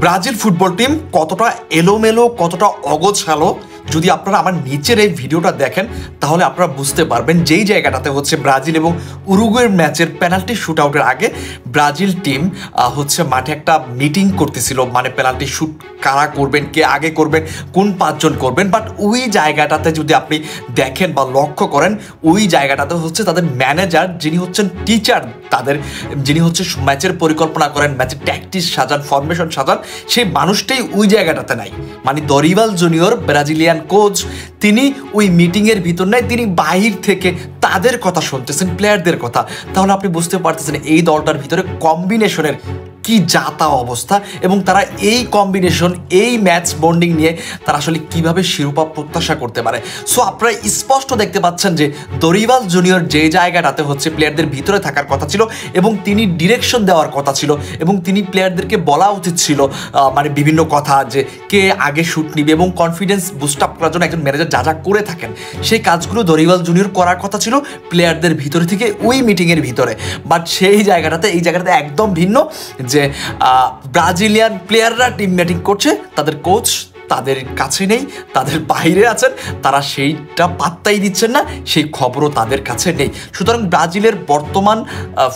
Brazil football team কতটা এলোমেলো, কতটা অগোছালো যদি আপনারা আমার নিচের এই ভিডিওটা দেখেন তাহলে আপনারা বুঝতে পারবেন। যেই জায়গাটাতে হচ্ছে ব্রাজিল এবং উরুগুয়ের ম্যাচের পেনাল্টি শুট আউটের আগে ব্রাজিল টিম হচ্ছে মাঠে একটা মিটিং করতেছিল, মানে পেনাল্টি শুট কারা করবেন, কে আগে করবেন, কোন পাঁচজন করবেন। বাট ওই জায়গাটাতে যদি আপনি দেখেন বা লক্ষ্য করেন, ওই জায়গাটাতে হচ্ছে তাদের ম্যানেজার যিনি হচ্ছেন টিচার, তাদের যিনি হচ্ছে ম্যাচের পরিকল্পনা করেন, ম্যাচের ট্যাকটিক্স সাজান, ফরমেশন সাজান, সেই মানুষটাই ওই জায়গাটাতে নাই। মানে দরিভাল জুনিয়র ব্রাজিলিয়ান কোচ, তিনি ওই মিটিংয়ের ভিতর নাই, তিনি বাহির থেকে তাদের কথা শুনতেছেন, প্লেয়ারদের কথা। তাহলে আপনি বুঝতে পারতেছেন এই দলটার ভিতরে কম্বিনেশনের কি যাতা অবস্থা, এবং তারা এই কম্বিনেশন, এই ম্যাচ বন্ডিং নিয়ে তারা আসলে কিভাবে শিরোপা প্রত্যাশা করতে পারে। সো আপনারা স্পষ্ট দেখতে পাচ্ছেন যে দরিভাল জুনিয়র যে জায়গাটাতে হচ্ছে প্লেয়ারদের ভিতরে থাকার কথা ছিল এবং তিনি ডিরেকশন দেওয়ার কথা ছিল, এবং তিনি প্লেয়ারদেরকে বলা উচিত ছিল মানে বিভিন্ন কথা, যে কে আগে শুট নিবে এবং কনফিডেন্স বুস্ট আপ করার জন্য একজন ম্যানেজার যা যা করে থাকেন সেই কাজগুলো দরিভাল জুনিয়র করার কথা ছিল প্লেয়ারদের ভিতরে থেকে ওই মিটিংয়ের ভিতরে। বাট সেই জায়গাটাতে, এই জায়গাটাতে একদম ভিন্ন, যে ব্রাজিলিয়ান প্লেয়াররা টিম মিটিং করছে, তাদের কোচ তাদের কাছে নেই, তাদের বাইরে আছেন, তারা সেইটা পাত্তাই দিচ্ছেন না, সেই খবরও তাদের কাছে নেই। সুতরাং ব্রাজিলের বর্তমান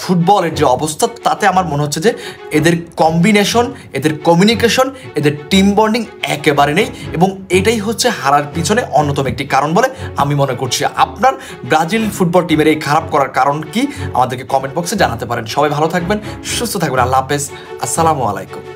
ফুটবলের যে অবস্থা, তাতে আমার মনে হচ্ছে যে এদের কম্বিনেশন, এদের কমিউনিকেশন, এদের টিম বন্ডিং একেবারে নেই, এবং এটাই হচ্ছে হারার পিছনে অন্যতম একটি কারণ বলে আমি মনে করছি। আপনার ব্রাজিল ফুটবল টিমের এই খারাপ করার কারণ কি আমাদেরকে কমেন্ট বক্সে জানাতে পারেন। সবাই ভালো থাকবেন, সুস্থ থাকবেন। আল্লাহ হাফেজ, আসসালামু আলাইকুম।